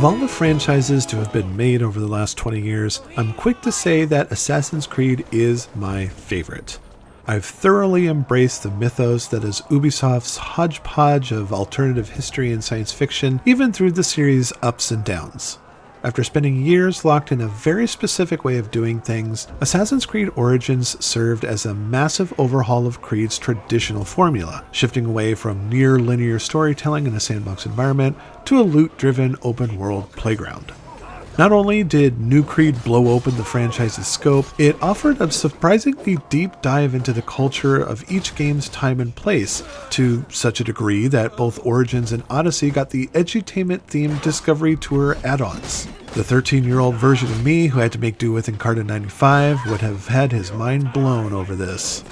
Of all the franchises to have been made over the last 20 years, I'm quick to say that Assassin's Creed is my favorite. I've thoroughly embraced the mythos that is Ubisoft's hodgepodge of alternative history and science fiction, even through the series' ups and downs. After spending years locked in a very specific way of doing things, Assassin's Creed Origins served as a massive overhaul of Creed's traditional formula, shifting away from near-linear storytelling in a sandbox environment to a loot-driven open-world playground. Not only did New Creed blow open the franchise's scope, it offered a surprisingly deep dive into the culture of each game's time and place, to such a degree that both Origins and Odyssey got the edutainment-themed Discovery Tour add-ons. The 13-year-old version of me who had to make do with Encarta 95 would have had his mind blown over this.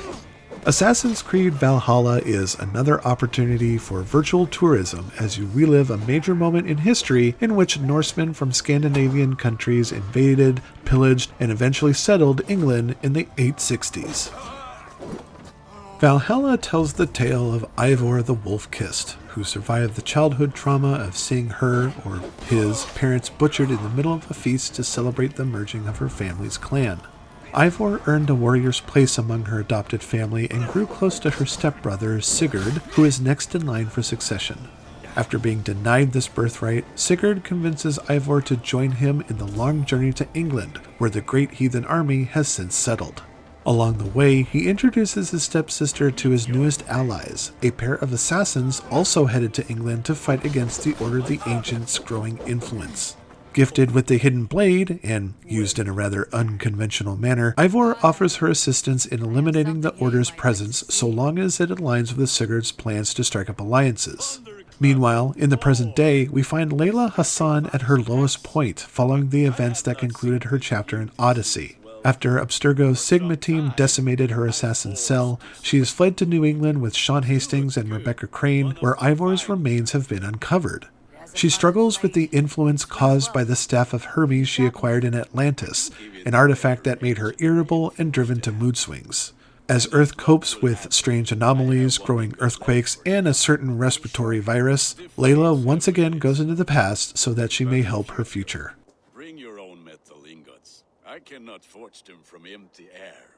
Assassin's Creed Valhalla is another opportunity for virtual tourism as you relive a major moment in history in which Norsemen from Scandinavian countries invaded, pillaged, and eventually settled England in the 860s. Valhalla tells the tale of Eivor the Wolf-Kissed, who survived the childhood trauma of seeing her, or his, parents butchered in the middle of a feast to celebrate the merging of her family's clan. Eivor earned a warrior's place among her adopted family and grew close to her stepbrother, Sigurd, who is next in line for succession. After being denied this birthright, Sigurd convinces Eivor to join him in the long journey to England, where the great heathen army has since settled. Along the way, he introduces his stepsister to his newest allies, a pair of assassins also headed to England to fight against the Order of the Ancients' growing influence. Gifted with the hidden blade, and used in a rather unconventional manner, Eivor offers her assistance in eliminating the Order's presence so long as it aligns with Sigurd's plans to strike up alliances. Meanwhile, in the present day, we find Layla Hassan at her lowest point following the events that concluded her chapter in Odyssey. After Abstergo's Sigma team decimated her assassin cell, she has fled to New England with Sean Hastings and Rebecca Crane, where Eivor's remains have been uncovered. She struggles with the influence caused by the Staff of Hermes she acquired in Atlantis, an artifact that made her irritable and driven to mood swings. As Earth copes with strange anomalies, growing earthquakes, and a certain respiratory virus, Layla once again goes into the past so that she may help her future. Bring your own metal ingots. I cannot forge them from empty air.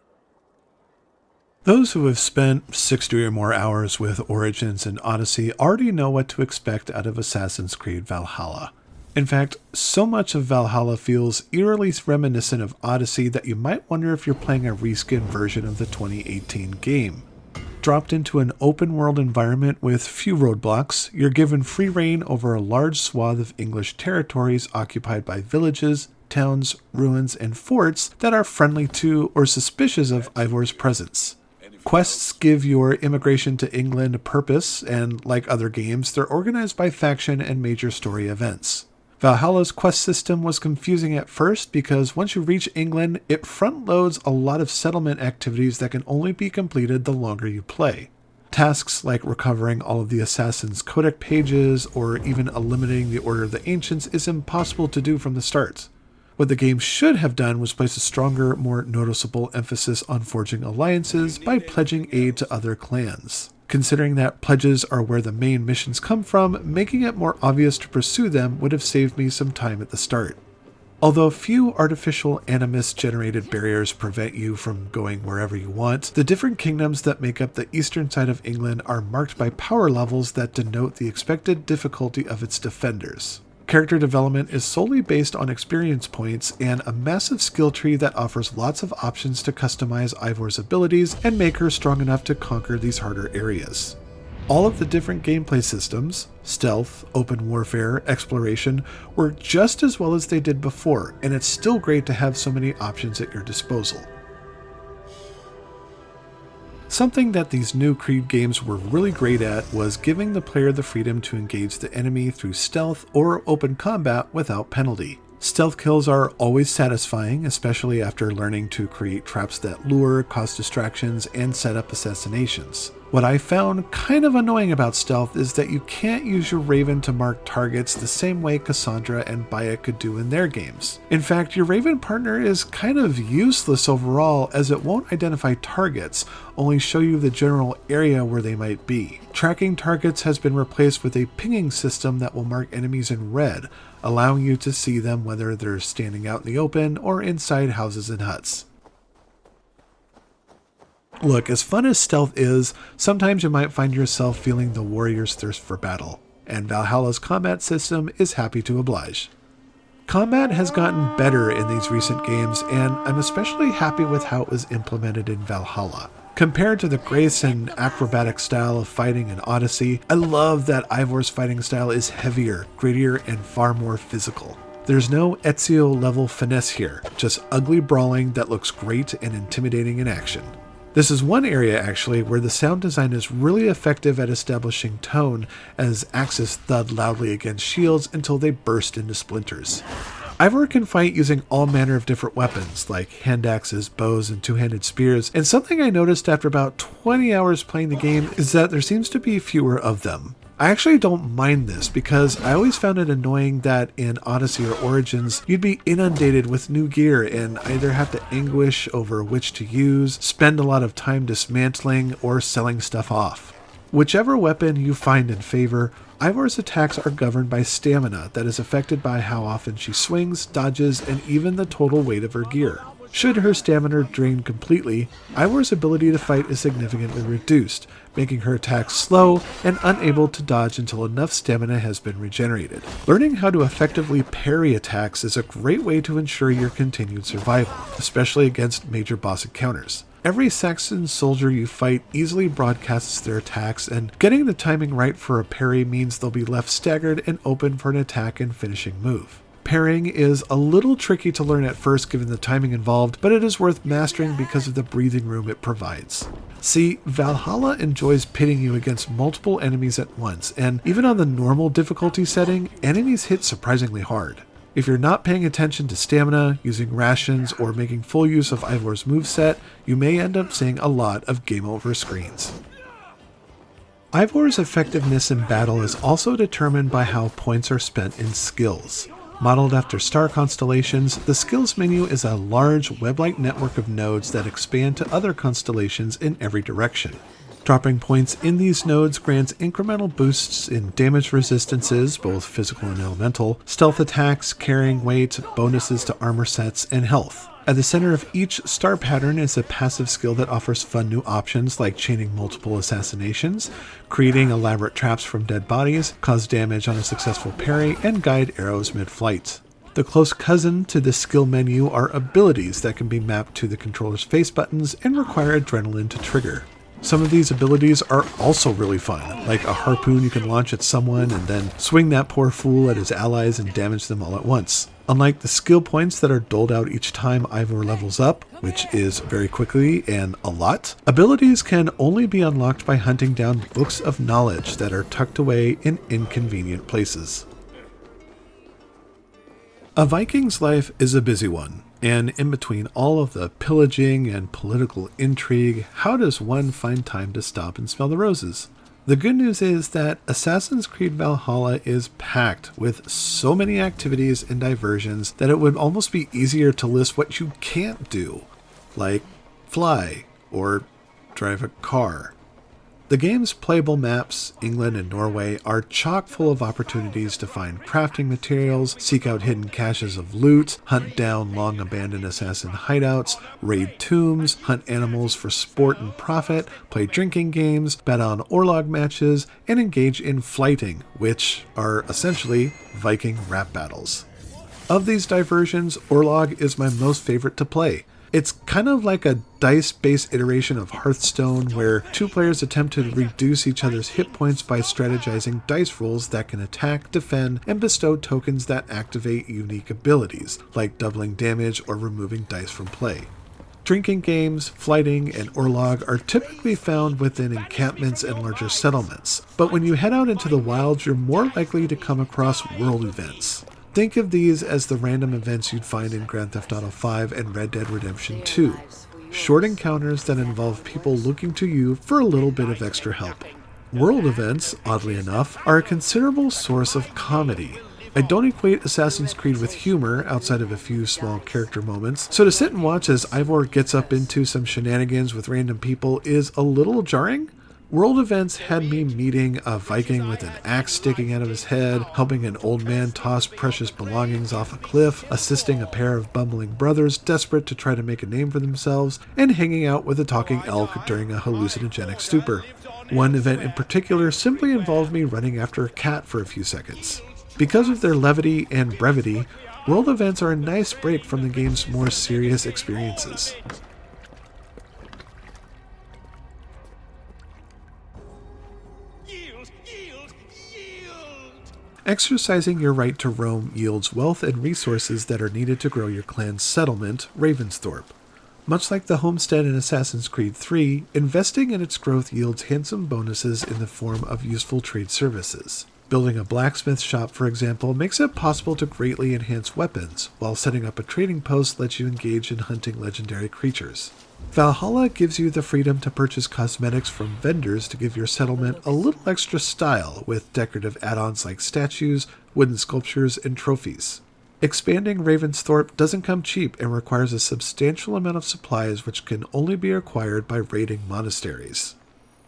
Those who have spent 60 or more hours with Origins and Odyssey already know what to expect out of Assassin's Creed Valhalla. In fact, so much of Valhalla feels eerily reminiscent of Odyssey that you might wonder if you're playing a reskinned version of the 2018 game. Dropped into an open-world environment with few roadblocks, you're given free reign over a large swath of English territories occupied by villages, towns, ruins, and forts that are friendly to or suspicious of Eivor's presence. Quests give your immigration to England a purpose, and like other games, they're organized by faction and major story events. Valhalla's quest system was confusing at first because once you reach England, it front-loads a lot of settlement activities that can only be completed the longer you play. Tasks like recovering all of the Assassin's Codex pages or even eliminating the Order of the Ancients is impossible to do from the start. What the game should have done was place a stronger, more noticeable emphasis on forging alliances by pledging aid to other clans. Considering that pledges are where the main missions come from, making it more obvious to pursue them would have saved me some time at the start. Although few artificial animus-generated barriers prevent you from going wherever you want, the different kingdoms that make up the eastern side of England are marked by power levels that denote the expected difficulty of its defenders. Character development is solely based on experience points and a massive skill tree that offers lots of options to customize Eivor's abilities and make her strong enough to conquer these harder areas. All of the different gameplay systems, stealth, open warfare, exploration, work just as well as they did before, and it's still great to have so many options at your disposal. Something that these new Creed games were really great at was giving the player the freedom to engage the enemy through stealth or open combat without penalty. Stealth kills are always satisfying, especially after learning to create traps that lure, cause distractions, and set up assassinations. What I found kind of annoying about stealth is that you can't use your Raven to mark targets the same way Cassandra and Bayek could do in their games. In fact, your Raven partner is kind of useless overall, as it won't identify targets, only show you the general area where they might be. Tracking targets has been replaced with a pinging system that will mark enemies in red, allowing you to see them whether they're standing out in the open or inside houses and huts. Look, as fun as stealth is, sometimes you might find yourself feeling the warrior's thirst for battle, and Valhalla's combat system is happy to oblige. Combat has gotten better in these recent games, and I'm especially happy with how it was implemented in Valhalla. Compared to the grace and acrobatic style of fighting in Odyssey, I love that Ivor's fighting style is heavier, grittier, and far more physical. There's no Ezio-level finesse here, just ugly brawling that looks great and intimidating in action. This is one area, actually, where the sound design is really effective at establishing tone, as axes thud loudly against shields until they burst into splinters. Ivor can fight using all manner of different weapons, like hand axes, bows, and two-handed spears, and something I noticed after about 20 hours playing the game is that there seems to be fewer of them. I actually don't mind this, because I always found it annoying that in Odyssey or Origins, you'd be inundated with new gear and either have to anguish over which to use, spend a lot of time dismantling, or selling stuff off. Whichever weapon you find in favor, Ivor's attacks are governed by stamina that is affected by how often she swings, dodges, and even the total weight of her gear. Should her stamina drain completely, Ivor's ability to fight is significantly reduced, making her attacks slow and unable to dodge until enough stamina has been regenerated. Learning how to effectively parry attacks is a great way to ensure your continued survival, especially against major boss encounters. Every Saxon soldier you fight easily broadcasts their attacks, and getting the timing right for a parry means they'll be left staggered and open for an attack and finishing move. Parrying is a little tricky to learn at first given the timing involved, but it is worth mastering because of the breathing room it provides. See, Valhalla enjoys pitting you against multiple enemies at once, and even on the normal difficulty setting, enemies hit surprisingly hard. If you're not paying attention to stamina, using rations, or making full use of Ivor's moveset, you may end up seeing a lot of game over screens. Ivor's effectiveness in battle is also determined by how points are spent in skills. Modeled after star constellations, the skills menu is a large web-like network of nodes that expand to other constellations in every direction. Dropping points in these nodes grants incremental boosts in damage resistances, both physical and elemental, stealth attacks, carrying weight, bonuses to armor sets, and health. At the center of each star pattern is a passive skill that offers fun new options like chaining multiple assassinations, creating elaborate traps from dead bodies, cause damage on a successful parry, and guide arrows mid-flight. The close cousin to the skill menu are abilities that can be mapped to the controller's face buttons and require adrenaline to trigger. Some of these abilities are also really fun, like a harpoon you can launch at someone and then swing that poor fool at his allies and damage them all at once. Unlike the skill points that are doled out each time Ivor levels up, which is very quickly and a lot, abilities can only be unlocked by hunting down books of knowledge that are tucked away in inconvenient places. A Viking's life is a busy one. And in between all of the pillaging and political intrigue, how does one find time to stop and smell the roses? The good news is that Assassin's Creed Valhalla is packed with so many activities and diversions that it would almost be easier to list what you can't do, like fly or drive a car. The game's playable maps, England and Norway, are chock full of opportunities to find crafting materials, seek out hidden caches of loot, hunt down long-abandoned assassin hideouts, raid tombs, hunt animals for sport and profit, play drinking games, bet on Orlog matches, and engage in flighting, which are essentially Viking rap battles. Of these diversions, Orlog is my most favorite to play. It's kind of like a dice-based iteration of Hearthstone where two players attempt to reduce each other's hit points by strategizing dice rolls that can attack, defend, and bestow tokens that activate unique abilities, like doubling damage or removing dice from play. Drinking games, flighting, and Orlog are typically found within encampments and larger settlements, but when you head out into the wilds, you're more likely to come across world events. Think of these as the random events you'd find in Grand Theft Auto 5 and Red Dead Redemption 2. short encounters that involve people looking to you for a little bit of extra help. World events, oddly enough, are a considerable source of comedy. I don't equate Assassin's Creed with humor outside of a few small character moments, so to sit and watch as Ivor gets up into some shenanigans with random people is a little jarring. World events had me meeting a Viking with an axe sticking out of his head, helping an old man toss precious belongings off a cliff, assisting a pair of bumbling brothers desperate to try to make a name for themselves, and hanging out with a talking elk during a hallucinogenic stupor. One event in particular simply involved me running after a cat for a few seconds. Because of their levity and brevity, world events are a nice break from the game's more serious experiences. Exercising your right to roam yields wealth and resources that are needed to grow your clan's settlement, Ravensthorpe. Much like the homestead in Assassin's Creed 3, investing in its growth yields handsome bonuses in the form of useful trade services. Building a blacksmith shop, for example, makes it possible to greatly enhance weapons, while setting up a trading post lets you engage in hunting legendary creatures. Valhalla gives you the freedom to purchase cosmetics from vendors to give your settlement a little extra style with decorative add-ons like statues, wooden sculptures, and trophies. Expanding Ravensthorpe doesn't come cheap and requires a substantial amount of supplies which can only be acquired by raiding monasteries.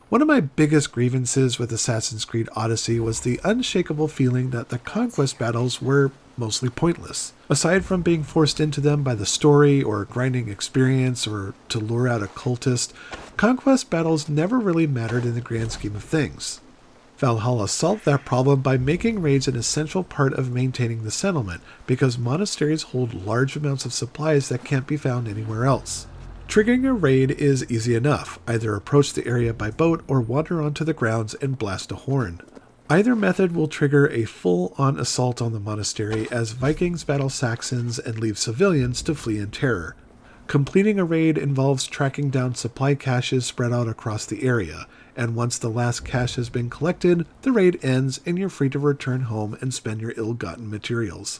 One of my biggest grievances with Assassin's Creed Odyssey was the unshakable feeling that the conquest battles were mostly pointless. Aside from being forced into them by the story or grinding experience or to lure out a cultist, conquest battles never really mattered in the grand scheme of things. Valhalla solved that problem by making raids an essential part of maintaining the settlement, because monasteries hold large amounts of supplies that can't be found anywhere else. Triggering a raid is easy enough. Either approach the area by boat or wander onto the grounds and blast a horn. Either method will trigger a full-on assault on the monastery as Vikings battle Saxons and leave civilians to flee in terror. Completing a raid involves tracking down supply caches spread out across the area, and once the last cache has been collected, the raid ends and you're free to return home and spend your ill-gotten materials.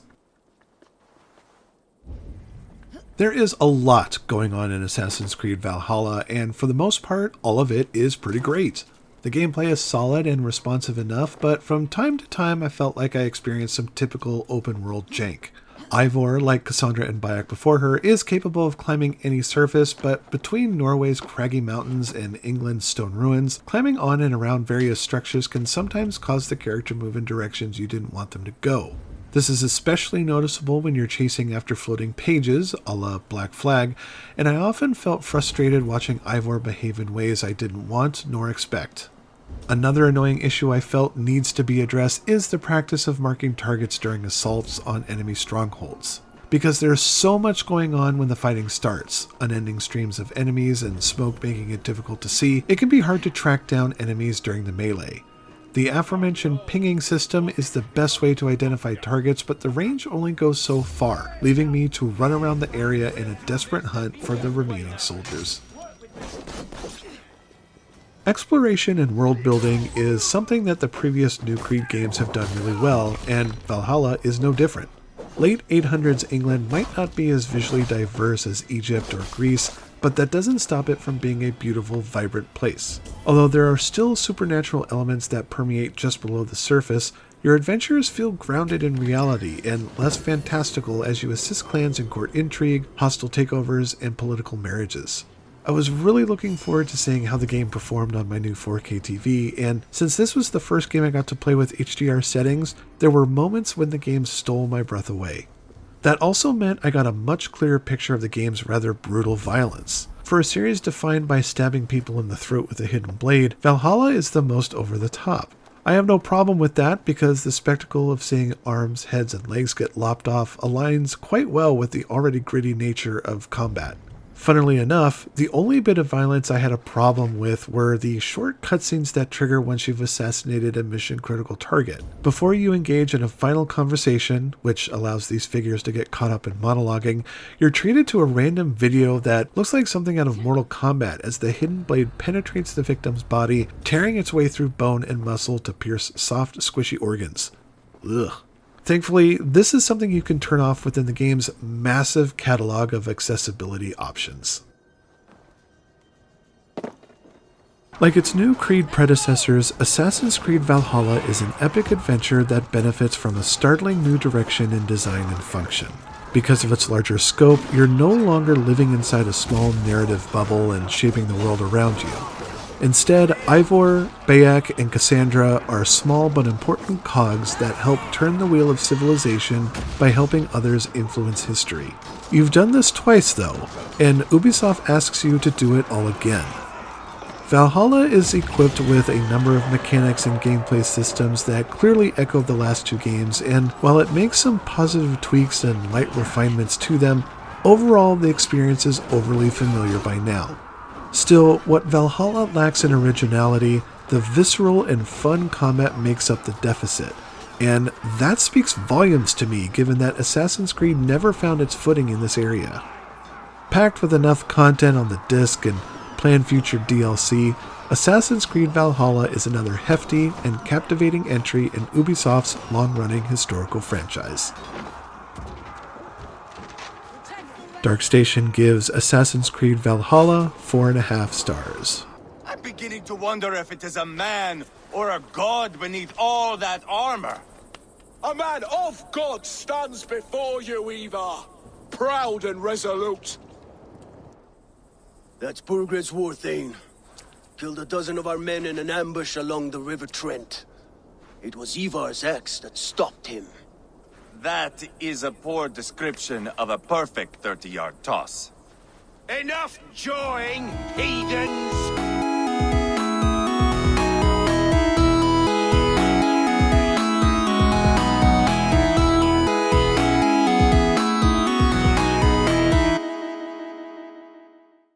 There is a lot going on in Assassin's Creed Valhalla, and for the most part, all of it is pretty great. The gameplay is solid and responsive enough, but from time to time I felt like I experienced some typical open-world jank. Ivor, like Cassandra and Bayek before her, is capable of climbing any surface, but between Norway's craggy mountains and England's stone ruins, climbing on and around various structures can sometimes cause the character to move in directions you didn't want them to go. This is especially noticeable when you're chasing after floating pages, a la Black Flag, and I often felt frustrated watching Ivor behave in ways I didn't want nor expect. Another annoying issue I felt needs to be addressed is the practice of marking targets during assaults on enemy strongholds. Because there's so much going on when the fighting starts, unending streams of enemies and smoke making it difficult to see, it can be hard to track down enemies during the melee. The aforementioned pinging system is the best way to identify targets, but the range only goes so far, leaving me to run around the area in a desperate hunt for the remaining soldiers. Exploration and world building is something that the previous New Creed games have done really well, and Valhalla is no different. Late 800s England might not be as visually diverse as Egypt or Greece, but that doesn't stop it from being a beautiful, vibrant place. Although there are still supernatural elements that permeate just below the surface, your adventures feel grounded in reality and less fantastical as you assist clans in court intrigue, hostile takeovers, and political marriages. I was really looking forward to seeing how the game performed on my new 4K TV, and since this was the first game I got to play with HDR settings, there were moments when the game stole my breath away. That also meant I got a much clearer picture of the game's rather brutal violence. For a series defined by stabbing people in the throat with a hidden blade, Valhalla is the most over the top. I have no problem with that because the spectacle of seeing arms, heads, and legs get lopped off aligns quite well with the already gritty nature of combat. Funnily enough, the only bit of violence I had a problem with were the short cutscenes that trigger once you've assassinated a mission-critical target. Before you engage in a final conversation, which allows these figures to get caught up in monologuing, you're treated to a random video that looks like something out of Mortal Kombat as the hidden blade penetrates the victim's body, tearing its way through bone and muscle to pierce soft, squishy organs. Ugh. Thankfully, this is something you can turn off within the game's massive catalog of accessibility options. Like its new Creed predecessors, Assassin's Creed Valhalla is an epic adventure that benefits from a startling new direction in design and function. Because of its larger scope, you're no longer living inside a small narrative bubble and shaping the world around you. Instead, Ivor, Bayek, and Cassandra are small but important cogs that help turn the wheel of civilization by helping others influence history. You've done this twice though, and Ubisoft asks you to do it all again. Valhalla is equipped with a number of mechanics and gameplay systems that clearly echo the last two games, and while it makes some positive tweaks and light refinements to them, overall the experience is overly familiar by now. Still, what Valhalla lacks in originality, the visceral and fun combat makes up the deficit, and that speaks volumes to me given that Assassin's Creed never found its footing in this area. Packed with enough content on the disc and planned future DLC, Assassin's Creed Valhalla is another hefty and captivating entry in Ubisoft's long-running historical franchise. DarkStation gives Assassin's Creed Valhalla 4.5 stars. I'm beginning to wonder if it is a man or a god beneath all that armor. A man of God stands before you, Eva, proud and resolute. That's Burgred's war thane. Killed a dozen of our men in an ambush along the River Trent. It was Ivar's axe that stopped him. That is a poor description of a perfect 30-yard toss. Enough jawing, heathens!